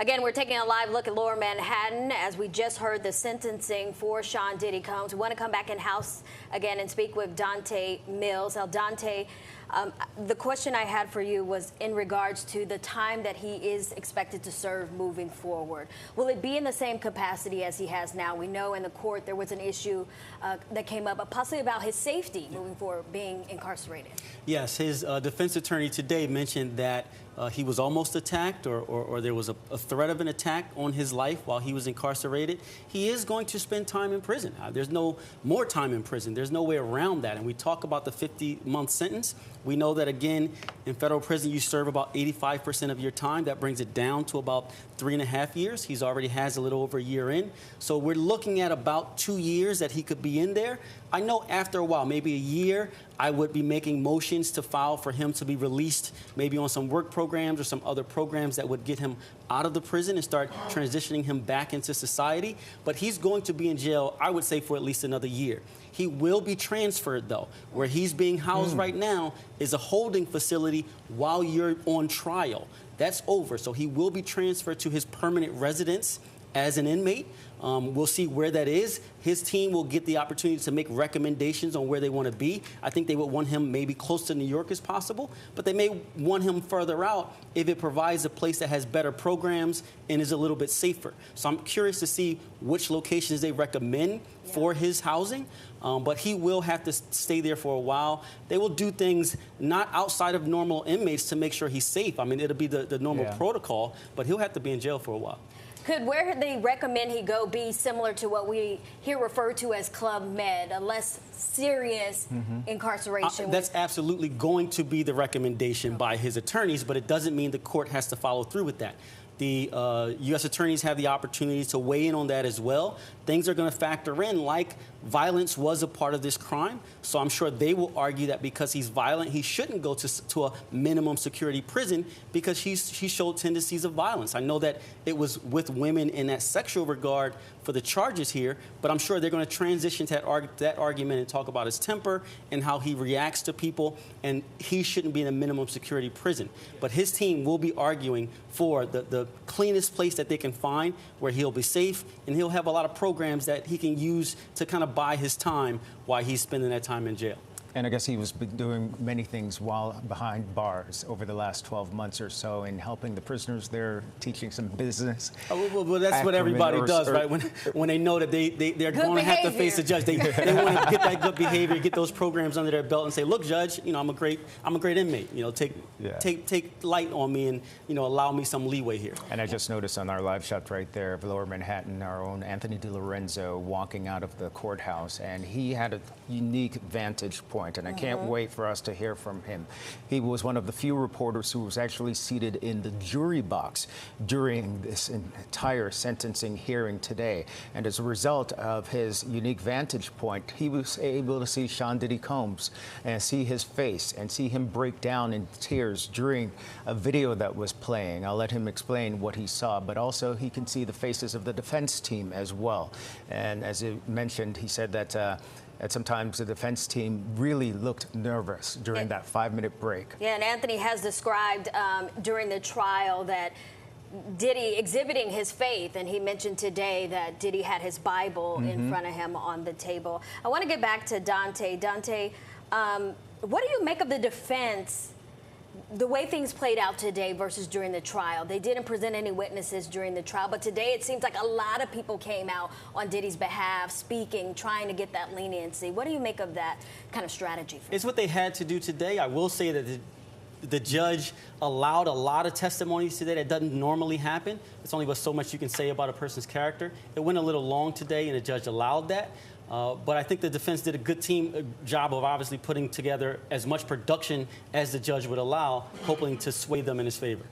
Again, we're taking a live look at Lower Manhattan as we just heard the sentencing for Sean Diddy Combs. We want to come back in house again and speak with Donte Mills. Now, Donte, the question I had for you was in regards to the time that he is expected to serve moving forward. Will it be in the same capacity as he has now? We know in the court there was an issue that came up, possibly about his safety moving forward, being incarcerated. Yes, his defense attorney today mentioned that he was almost attacked or there was a threat of an attack on his life while he was incarcerated. He is going to spend time in prison. There's no more time in prison. There's no way around that. And we talk about the 50-month sentence. We know that, again, in federal prison, you serve about 85% of your time. That brings it down to about 3.5 years. He's already has a little over a year in. So we're looking at about 2 years that he could be in there. I know after a while, maybe a year, I would be making motions to file for him to be released, maybe on some work programs or some other programs that would get him out of the prison and start transitioning him back into society. But he's going to be in jail, I would say, for at least another year. He will be transferred, though. Where he's being housed right now is a holding facility while you're on trial. That's over. So he will be transferred to his permanent residence as an inmate. We'll see where that is. His team will get the opportunity to make recommendations on where they want to be. I think they would want him maybe close to New York as possible, but they may want him further out if it provides a place that has better programs and is a little bit safer. So I'm curious to see which locations they recommend for his housing, but he will have to stay there for a while. They will do things not outside of normal inmates to make sure he's safe. I mean, it'll be the normal protocol, but he'll have to be in jail for a while. Could where they recommend he go be similar to what we here refer to as Club Med, a less serious incarceration? That's absolutely going to be the recommendation by his attorneys, but it doesn't mean the court has to follow through with that. The U.S. attorneys have the opportunity to weigh in on that as well. Things are going to factor in, like violence was a part of this crime. So I'm sure they will argue that because he's violent, he shouldn't go to a minimum security prison because he showed tendencies of violence. I know that it was with women in that sexual regard for the charges here, but I'm sure they're going to transition to that argument and talk about his temper and how he reacts to people, and he shouldn't be in a minimum security prison. But his team will be arguing for the cleanest place that they can find where he'll be safe, and he'll have a lot of programs that he can use to kind of buy his time while he's spending that time in jail. And I guess he was doing many things while behind bars over the last 12 months or so in helping the prisoners there, teaching some business. Well, that's what everybody does, right? When they know that they're going to have to face a judge, they want to get that good behavior, get those programs under their belt, and say, "Look, judge, you know, I'm a great inmate. You know, take light on me and allow me some leeway here." And I just noticed on our live shot right there of Lower Manhattan, our own Anthony DiLorenzo walking out of the courthouse, and he had a unique vantage point. And I can't wait for us to hear from him. He was one of the few reporters who was actually seated in the jury box during this entire sentencing hearing today. And as a result of his unique vantage point, he was able to see Sean Diddy Combs and see his face and see him break down in tears during a video that was playing. I'll let him explain what he saw, but also he can see the faces of the defense team as well. And as he mentioned, he said that sometimes the defense team really looked nervous during that 5-minute break. Yeah, and Anthony has described during the trial that Diddy exhibiting his faith, and he mentioned today that Diddy had his Bible in front of him on the table. I want to get back to Donte. Donte, what do you make of the defense, the way things played out today versus during the trial? They didn't present any witnesses during the trial, but today it seems like a lot of people came out on Diddy's behalf, speaking, trying to get that leniency. What do you make of that kind of strategy? It's what they had to do today. I will say that the judge allowed a lot of testimonies today that doesn't normally happen. It's only but so much you can say about a person's character. It went a little long today, and the judge allowed that. But I think the defense did a good job of obviously putting together as much production as the judge would allow, hoping to sway them in his favor.